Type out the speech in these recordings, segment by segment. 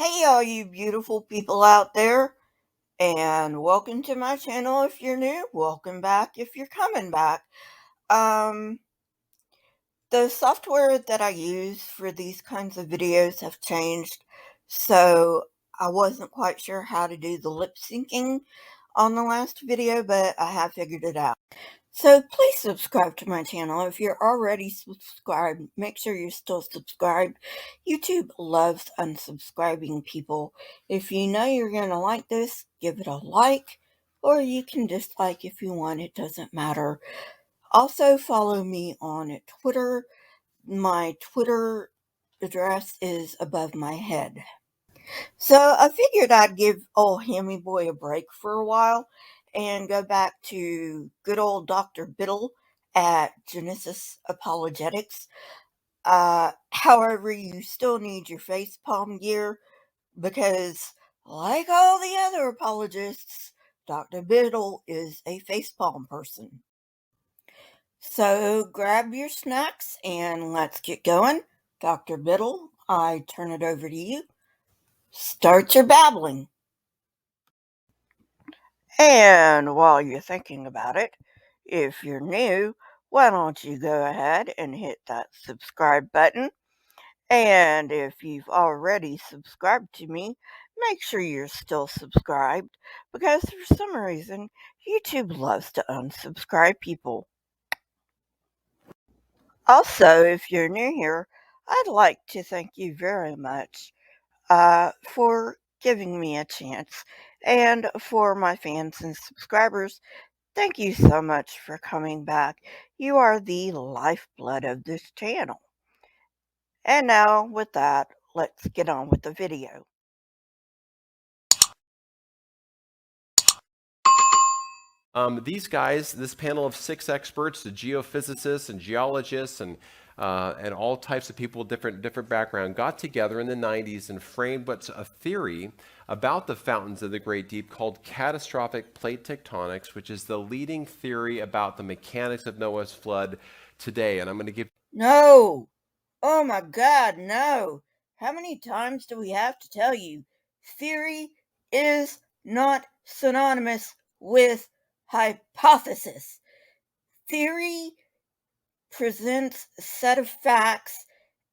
Hey, all you beautiful people out there, and welcome to my channel if you're new. Welcome back if you're coming back. Um, the software that I use for these kinds of videos have changed, so I wasn't quite sure how to do the lip syncing on the last video, but I have figured it out. So please subscribe to my channel. If you're already subscribed, make sure you're still subscribed. YouTube loves unsubscribing people. If you know you're going to like this, give it a like, or you can dislike if you want. It doesn't matter. Also follow me on Twitter. My Twitter address is above my head. So I figured I'd give old Hammy Boy a break for a while and go back to good old Dr. Biddle at Genesis Apologetics. However, you still need your facepalm gear because, like all the other apologists, Dr. Biddle is a facepalm person. So grab your snacks and let's get going. Dr. Biddle, I turn it over to you. Start your babbling. And while you're thinking about it, if you're new, why don't you go ahead and hit that subscribe button? And if you've already subscribed to me, make sure you're still subscribed because for some reason, YouTube loves to unsubscribe people. Also, if you're new here, I'd like to thank you very much for giving me a chance. And for my fans and subscribers, thank you so much for coming back. You are the lifeblood of this channel. And now, with that, let's get on with the video. These guys, this panel of 6 experts, the geophysicists and geologists and all types of people with different background, got together in the 90s and framed what's a theory about the fountains of the Great Deep called catastrophic plate tectonics, which is the leading theory about the mechanics of Noah's flood today. And I'm going to give... No! Oh my God, no! How many times do we have to tell you? Theory is not synonymous with hypothesis. Theory presents a set of facts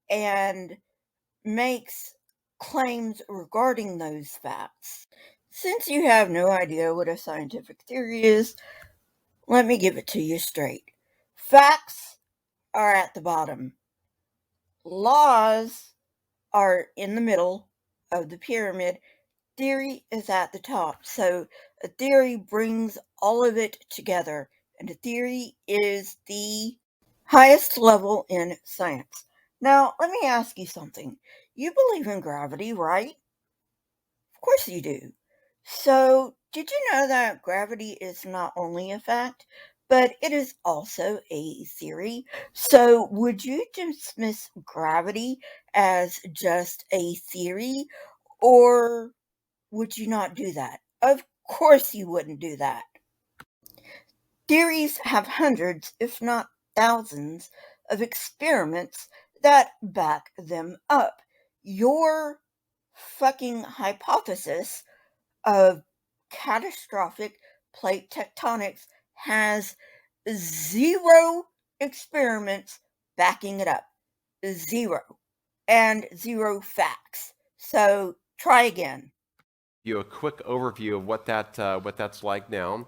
and makes claims regarding those facts. Since you have no idea what a scientific theory is, let me give it to you straight. Facts are at the bottom. Laws are in the middle of the pyramid. Theory is at the top. So a theory brings all of it together. And a theory is the highest level in science. Now, let me ask you something. You believe in gravity, right? Of course you do. So, did you know that gravity is not only a fact, but it is also a theory? So, would you dismiss gravity as just a theory, or would you not do that? Of course you wouldn't do that. Theories have hundreds, if not thousands, of experiments that back them up. Your fucking hypothesis of catastrophic plate tectonics has zero experiments backing it up. Zero. And zero facts. So try again. You a quick overview of what that's like now.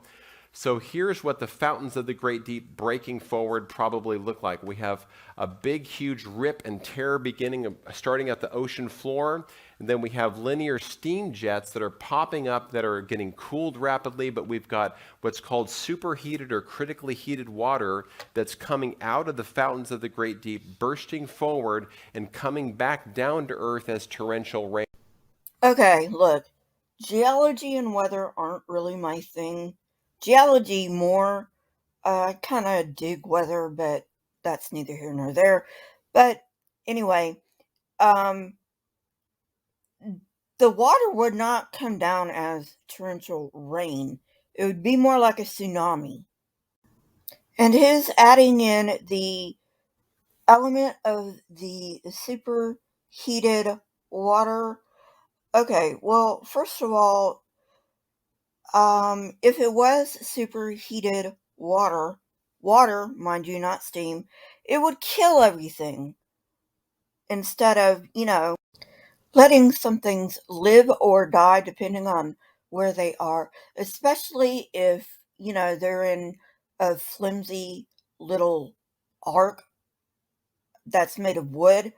So here's what the fountains of the Great Deep breaking forward probably look like. We have a big, huge rip and tear starting at the ocean floor. And then we have linear steam jets that are popping up that are getting cooled rapidly. But we've got what's called superheated or critically heated water that's coming out of the fountains of the Great Deep, bursting forward and coming back down to Earth as torrential rain. Okay, look. Geology and weather aren't really my thing. Geology more. I kind of dig weather, but that's neither here nor there. But anyway, um, the water would not come down as torrential rain. It would be more like a tsunami. And his adding in the element of the superheated water Okay, well, first of all, if it was superheated water, mind you, not steam, it would kill everything instead of, letting some things live or die depending on where they are, especially if, they're in a flimsy little ark that's made of wood.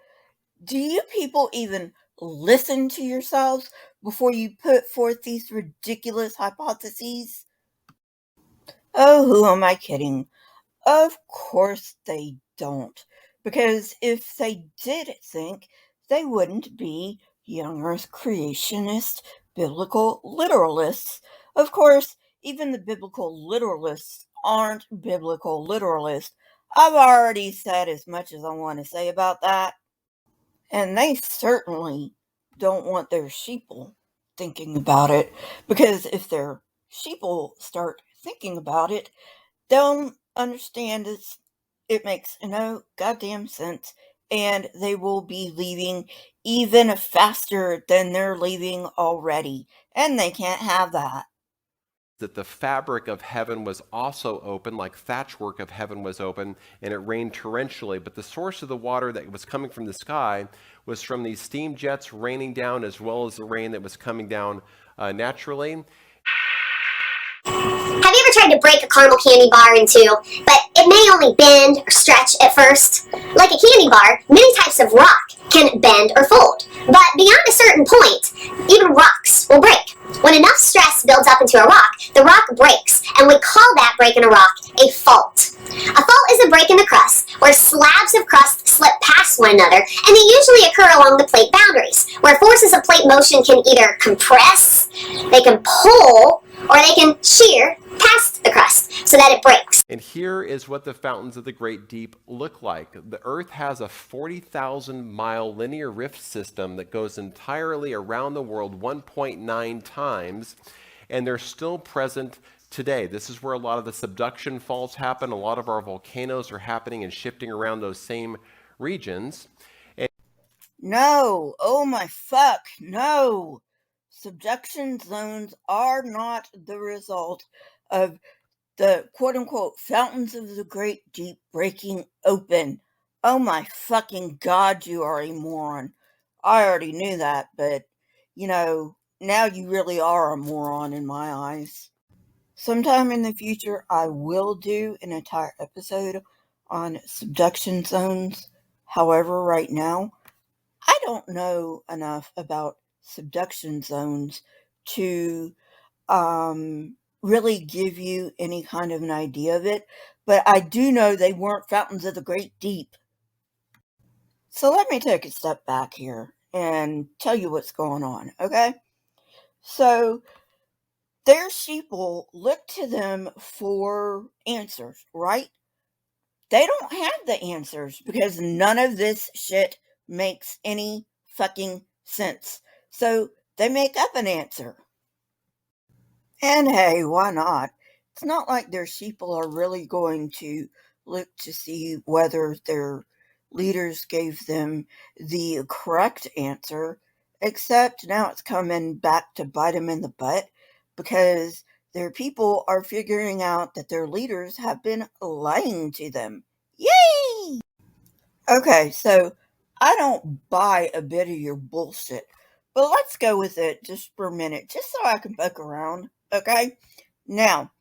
Do you people even listen to yourselves before you put forth these ridiculous hypotheses? Oh, who am I kidding? Of course they don't. Because if they did think, they wouldn't be young earth creationist biblical literalists. Of course, even the biblical literalists aren't biblical literalists. I've already said as much as I want to say about that. And they certainly don't want their sheeple thinking about it. Because if their sheeple start thinking about it, they'll understand it makes no goddamn sense, and they will be leaving even faster than they're leaving already, and they can't have that. That the fabric of heaven was also open, like thatchwork of heaven was open, and it rained torrentially. But the source of the water that was coming from the sky was from these steam jets raining down, as well as the rain that was coming down naturally. Have you ever tried to break a caramel candy bar in two, but it may only bend or stretch at first? Like a candy bar, many types of rock can bend or fold, but beyond a certain point, even rocks will break. When enough stress builds up into a rock, the rock breaks, and we call that break in a rock a fault. A fault is a break in the crust, where slabs of crust slip past one another, and they usually occur along the plate boundaries, where forces of plate motion can either compress, they can pull, or they can shear past the crust so that it breaks. And here is what the fountains of the Great Deep look like. The Earth has a 40,000 mile linear rift system that goes entirely around the world 1.9 times, and they're still present today. This is where a lot of the subduction faults happen. A lot of our volcanoes are happening and shifting around those same regions. No, oh my fuck, no. Subduction zones are not the result of the quote unquote fountains of the great deep breaking open. Oh my fucking god, you are a moron. I already knew that, but now you really are a moron in my eyes. Sometime in the future, I will do an entire episode on subduction zones. However, right now, I don't know enough about subduction zones to really give you any kind of an idea of it, but I do know they weren't fountains of the great deep. So let me take a step back here and tell you what's going on, okay? So their sheeple look to them for answers, right? They don't have the answers because none of this shit makes any fucking sense. So they make up an answer. And hey, why not? It's not like their sheeple are really going to look to see whether their leaders gave them the correct answer, except now it's coming back to bite them in the butt because their people are figuring out that their leaders have been lying to them. Yay! Okay, so I don't buy a bit of your bullshit, but let's go with it just for a minute, just so I can poke around, okay? Now,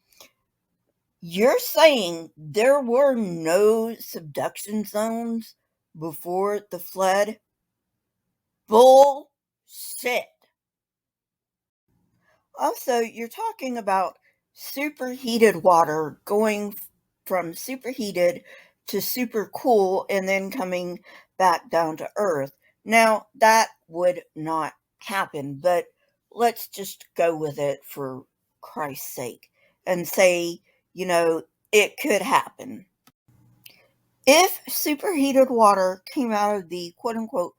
you're saying there were no subduction zones before the flood? Bullshit. Also, you're talking about superheated water going from superheated to super cool and then coming back down to earth. Now, that would not happen, but let's just go with it for Christ's sake and say, it could happen. If superheated water came out of the quote unquote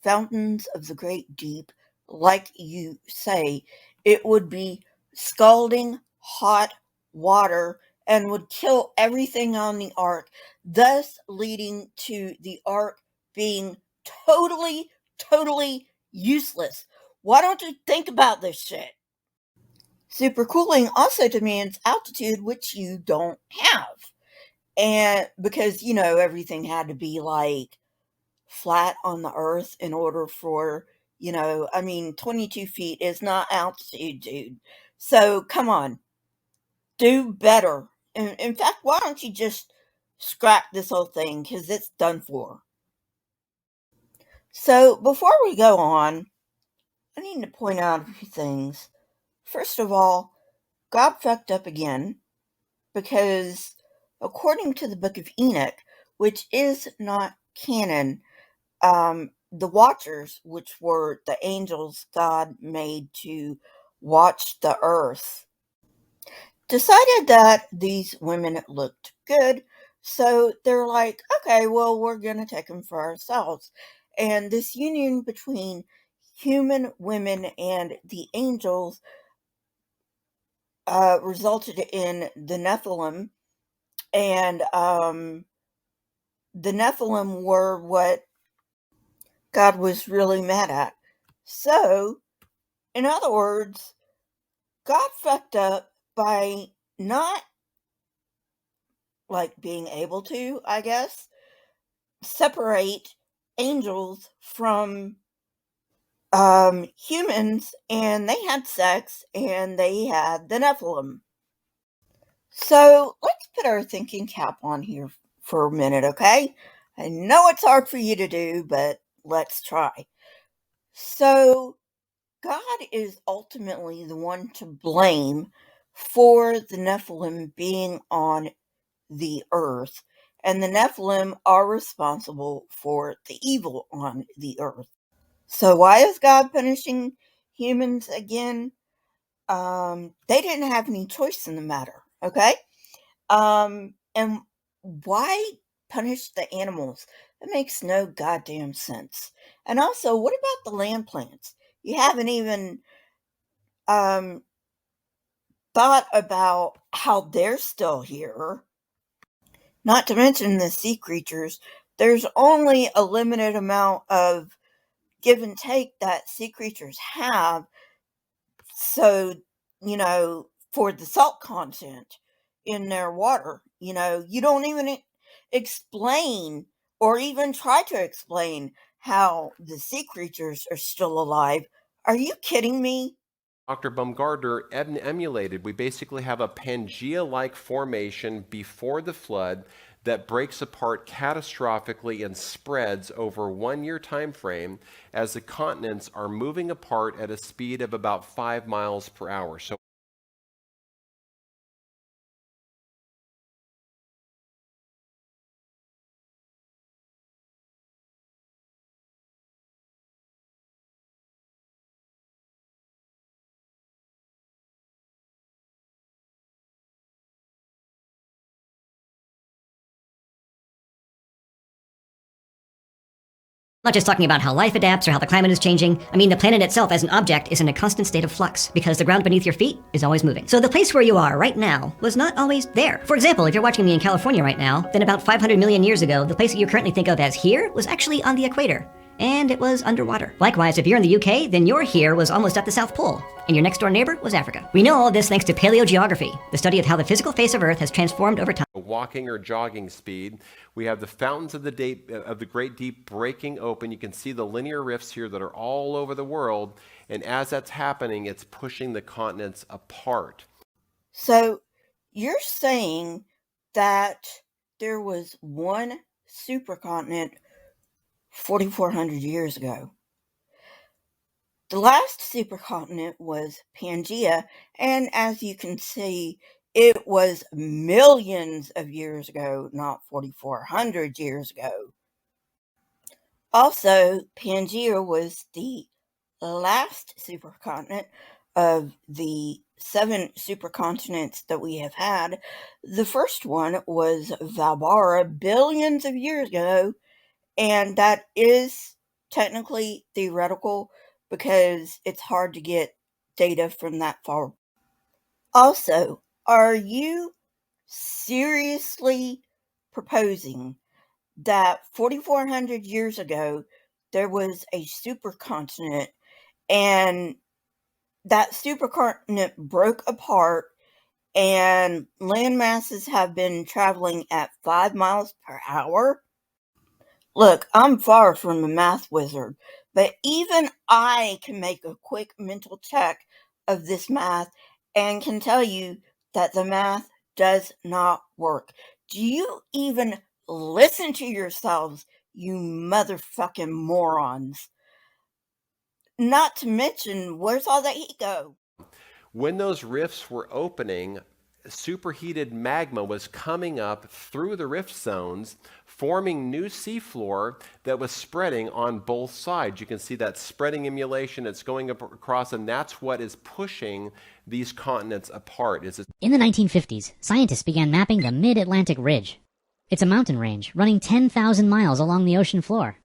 fountains of the great deep, like you say, it would be scalding hot water and would kill everything on the ark, thus leading to the ark being totally, totally useless. Why don't you think about this shit? Supercooling also demands altitude, which you don't have. And because, everything had to be like flat on the earth in order for, 22 feet is not altitude, dude. So come on, do better. In fact, why don't you just scrap this whole thing because it's done for? So before we go on, I need to point out a few things. First of all, God fucked up again because, according to the Book of Enoch, which is not canon, the Watchers, which were the angels God made to watch the earth, decided that these women looked good. So they're like, okay, well, we're going to take them for ourselves. And this union between human women and the angels resulted in the Nephilim. And the Nephilim were what God was really mad at. So, in other words, God fucked up by not being able to, I guess, separate angels from humans, and they had sex and they had the Nephilim. So let's put our thinking cap on here for a minute, okay? I know it's hard for you to do, but let's try. So God is ultimately the one to blame for the Nephilim being on the earth, and the Nephilim are responsible for the evil on the earth. So why is God punishing humans again? They didn't have any choice in the matter, okay? And why punish the animals? That makes no goddamn sense. And also, what about the land plants? You haven't even um thought about how they're still here. Not to mention the sea creatures. There's only a limited amount of give and take that sea creatures have. So, for the salt content in their water, you don't even explain or even try to explain how the sea creatures are still alive. Are you kidding me? Dr. Baumgartner emulated. We basically have a Pangea-like formation before the flood that breaks apart catastrophically and spreads over a 1-year time frame as the continents are moving apart at a speed of about 5 miles per hour. So Not just talking about how life adapts or how the climate is changing. I mean, the planet itself as an object is in a constant state of flux because the ground beneath your feet is always moving. So the place where you are right now was not always there. For example, if you're watching me in California right now, then about 500 million years ago, the place that you currently think of as here was actually on the equator. And it was underwater. Likewise, if you're in the UK, then your here was almost at the South Pole, and your next door neighbor was Africa. We know all this thanks to paleogeography, the study of how the physical face of Earth has transformed over time. Walking or jogging speed. We have the fountains of the great deep breaking open. You can see the linear rifts here that are all over the world, and as that's happening, it's pushing the continents apart. So you're saying that there was one supercontinent 4,400 years ago. The last supercontinent was Pangaea, and as you can see, it was millions of years ago, not 4,400 years ago. Also, Pangaea was the last supercontinent of the 7 supercontinents that we have had. The first one was Valbara billions of years ago, and that is technically theoretical because it's hard to get data from that far. Also, are you seriously proposing that 4,400 years ago there was a supercontinent and that supercontinent broke apart, and land masses have been traveling at 5 miles per hour. Look, I'm far from a math wizard, but even I can make a quick mental check of this math and can tell you that the math does not work. Do you even listen to yourselves, you motherfucking morons? Not to mention, where's all that heat go? When those rifts were opening, superheated magma was coming up through the rift zones, forming new seafloor that was spreading on both sides. You can see that spreading emulation, it's going up across, and that's what is pushing these continents apart. In the 1950s, scientists began mapping the Mid-Atlantic Ridge. It's a mountain range running 10,000 miles along the ocean floor.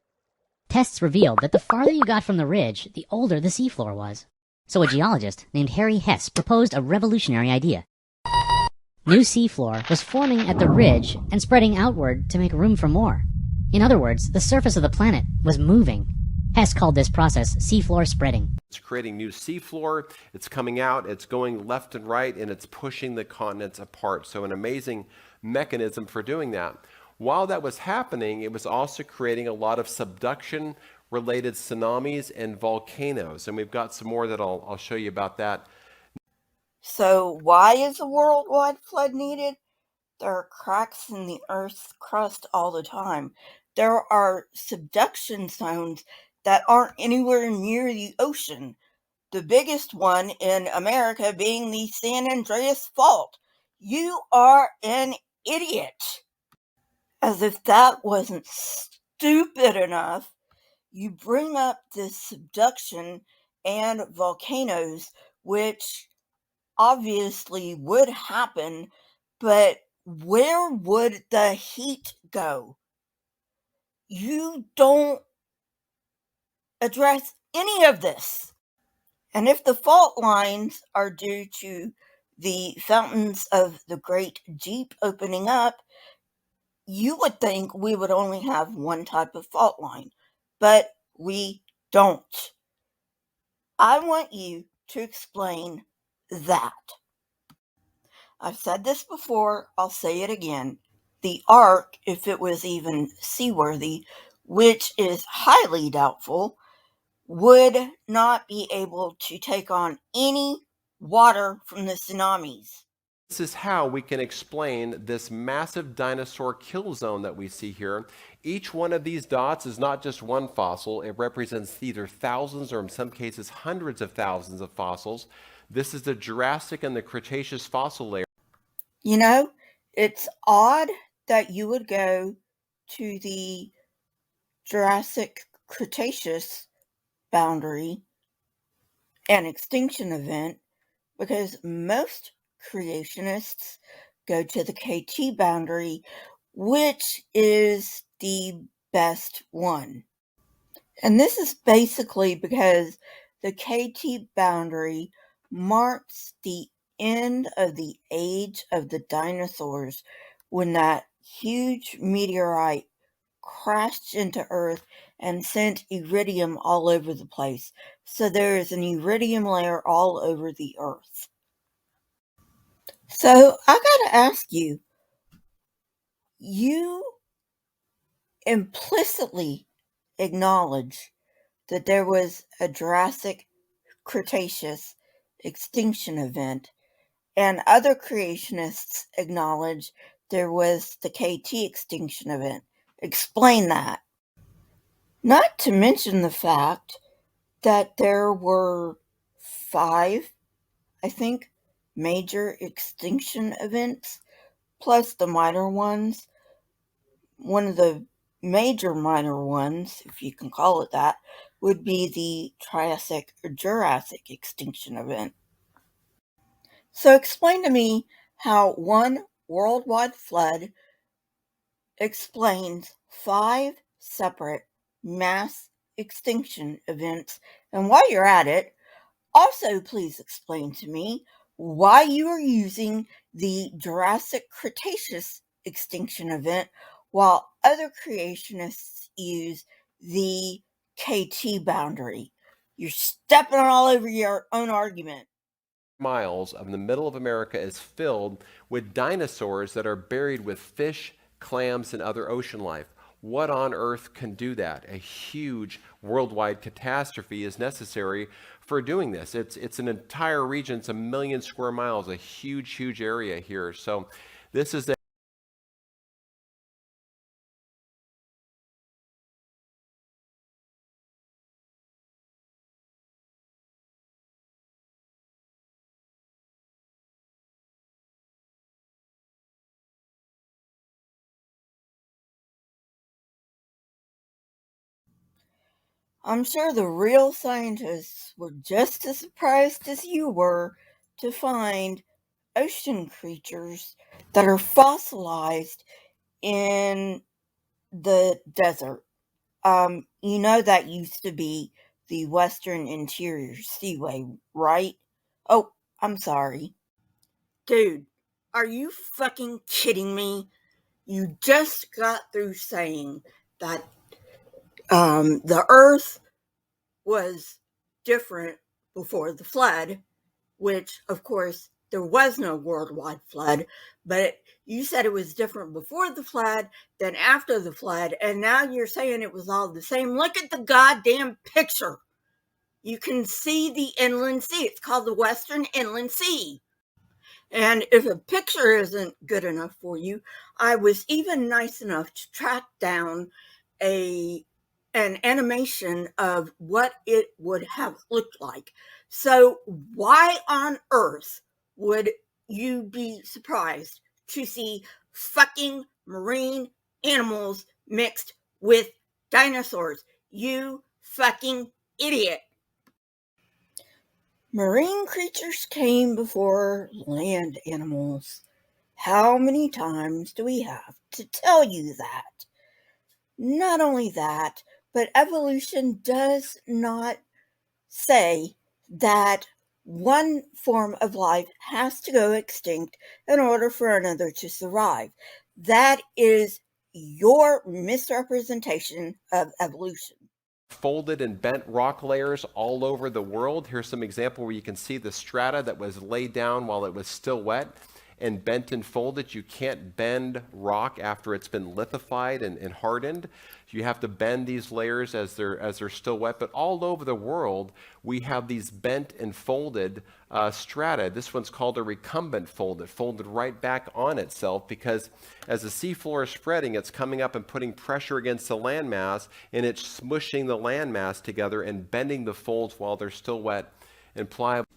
Tests revealed that the farther you got from the ridge, the older the seafloor was. So a geologist named Harry Hess proposed a revolutionary idea. New seafloor was forming at the ridge and spreading outward to make room for more. In other words, the surface of the planet was moving. Hess called this process seafloor spreading. It's creating new seafloor, it's coming out, it's going left and right, and it's pushing the continents apart. So an amazing mechanism for doing that. While that was happening, it was also creating a lot of subduction-related tsunamis and volcanoes. And we've got some more that I'll show you about that. So why is a worldwide flood needed? There are cracks in the Earth's crust all the time. There are subduction zones that aren't anywhere near the ocean. The biggest one in America being the San Andreas Fault. You are an idiot. As if that wasn't stupid enough, you bring up the subduction and volcanoes, which obviously would happen, but where would the heat go? You don't address any of this. And if the fault lines are due to the fountains of the Great Deep opening up, you would think we would only have one type of fault line, but we don't. I want you to explain that. I've said this before, I'll say it again. The Ark, if it was even seaworthy, which is highly doubtful, would not be able to take on any water from the tsunamis. This is how we can explain this massive dinosaur kill zone that we see here. Each one of these dots is not just one fossil. It represents either thousands or in some cases hundreds of thousands of fossils. This is the Jurassic and the Cretaceous fossil layer. You know, it's odd that you would go to the Jurassic Cretaceous boundary and extinction event because most creationists go to the KT boundary, which is the best one. And this is basically because the KT boundary marks the end of the age of the dinosaurs when that huge meteorite crashed into Earth and sent iridium all over the place. So there is an iridium layer all over the Earth. So I gotta ask you, you implicitly acknowledge that there was a Jurassic Cretaceous extinction event, and other creationists acknowledge there was the KT extinction event. Explain that. Not to mention the fact that there were 5, I think, major extinction events, plus the minor ones. One of the major minor ones, if you can call it that, would be the Triassic or Jurassic extinction event. So explain to me how one worldwide flood explains 5 separate mass extinction events, and while you're at it, also please explain to me why you are using the Jurassic Cretaceous extinction event while other creationists use the KT boundary. You're stepping all over your own argument. Miles of the middle of America is filled with dinosaurs that are buried with fish, clams, and other ocean life. What on earth can do that? A huge worldwide catastrophe is necessary for doing this. It's an entire region, it's 1 million square miles, a huge area here. So this is I'm sure the real scientists were just as surprised as you were to find ocean creatures that are fossilized in the desert. You know that used to be the Western Interior Seaway, right? Oh, I'm sorry. Dude, are you fucking kidding me? You just got through saying that the Earth was different before the flood, which, of course, there was no worldwide flood, but you said it was different before the flood than after the flood, and now you're saying it was all the same. Look at the goddamn picture. You can see the inland sea. It's called the Western Inland Sea. And if a picture isn't good enough for you, I was even nice enough to track down an animation of what it would have looked like. So why on earth would you be surprised to see fucking marine animals mixed with dinosaurs? You fucking idiot. Marine creatures came before land animals. How many times do we have to tell you that? Not only that, but evolution does not say that one form of life has to go extinct in order for another to survive. That is your misrepresentation of evolution. Folded and bent rock layers all over the world. Here's some example where you can see the strata that was laid down while it was still wet and bent and folded. You can't bend rock after it's been lithified and hardened. You have to bend these layers as they're still wet. But all over the world, we have these bent and folded strata. This one's called a recumbent fold. It folded right back on itself because as the seafloor is spreading, it's coming up and putting pressure against the landmass, and it's smushing the landmass together and bending the folds while they're still wet and pliable.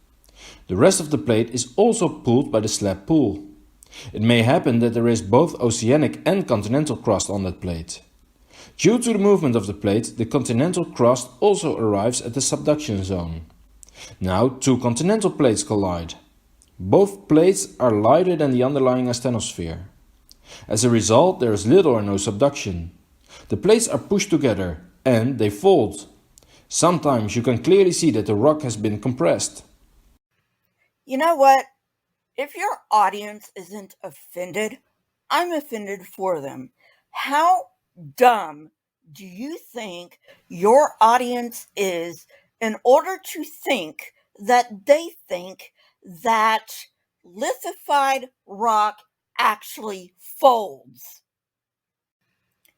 The rest of the plate is also pulled by the slab pull. It may happen that there is both oceanic and continental crust on that plate. Due to the movement of the plate, the continental crust also arrives at the subduction zone. Now two continental plates collide. Both plates are lighter than the underlying asthenosphere. As a result, there is little or no subduction. The plates are pushed together and they fold. Sometimes you can clearly see that the rock has been compressed. You know what? If your audience isn't offended, I'm offended for them. How dumb do you think your audience is in order to think that they think that lithified rock actually folds?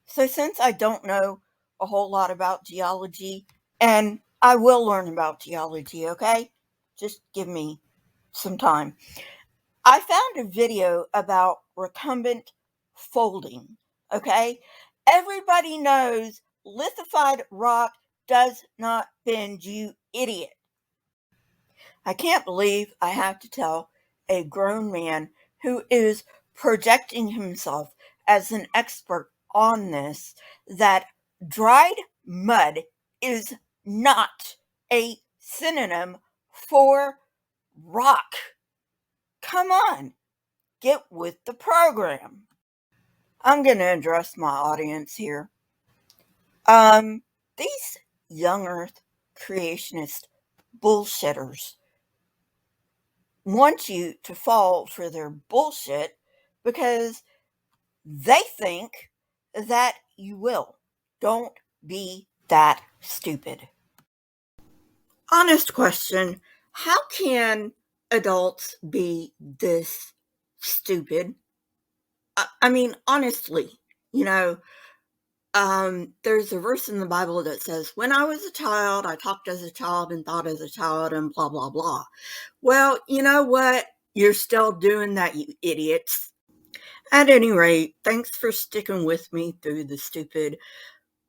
So since I don't know a whole lot about geology, and I will learn about geology, okay? Just give me some time. I found a video about recumbent folding, okay? Everybody knows lithified rock does not bend, you idiot. I can't believe I have to tell a grown man who is projecting himself as an expert on this that dried mud is not a synonym for rock. Come on, get with the program. I'm going to address my audience here. These young earth creationist bullshitters want you to fall for their bullshit because they think that you will. Don't be that stupid. Honest question. How can adults be this stupid? I mean, honestly, you know, there's a verse in the Bible that says, when I was a child, I talked as a child and thought as a child and blah, blah, blah. Well, you know what? You're still doing that, you idiots. At any rate, thanks for sticking with me through the stupid.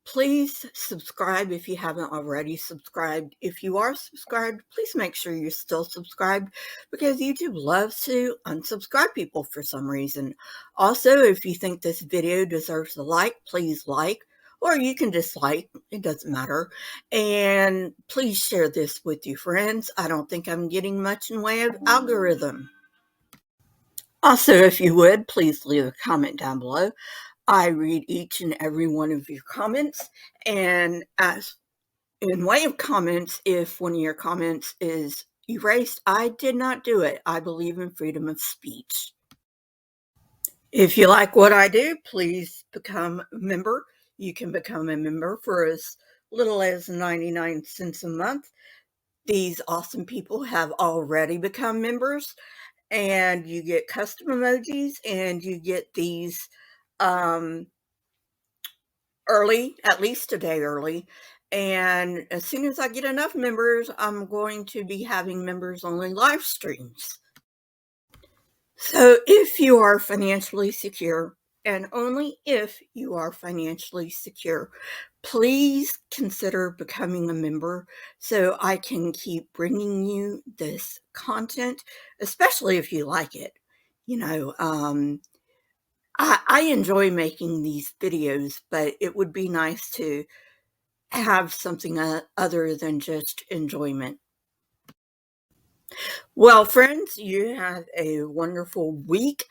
Please subscribe if you haven't already subscribed. If you are subscribed, please make sure you're still subscribed because YouTube loves to unsubscribe people for some reason. Also, if you think this video deserves a like, please like, or you can dislike, it doesn't matter. And please share this with your friends. I don't think I'm getting much in way of algorithm. Also, if you would, please leave a comment down below. I read each and every one of your comments, and as in way of comments, if one of your comments is erased, I did not do it. I believe in freedom of speech. If you like what I do, please become a member. You can become a member for as little as 99 cents a month. These awesome people have already become members, and you get custom emojis, and you get these early, at least a day early. And as soon as I get enough members, I'm going to be having members only live streams. So if you are financially secure, and only if you are financially secure, please consider becoming a member so I can keep bringing you this content, especially if you like it. You know, I enjoy making these videos, but it would be nice to have something other than just enjoyment. Well, friends, you have a wonderful week.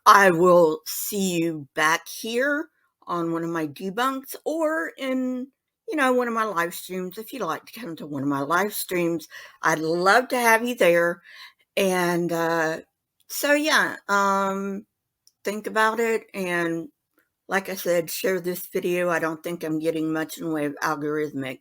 I will see you back here on one of my debunks or in, one of my live streams. If you'd like to come to one of my live streams, I'd love to have you there. And so, yeah, think about it. And like I said, share this video. I don't think I'm getting much in the way of algorithmic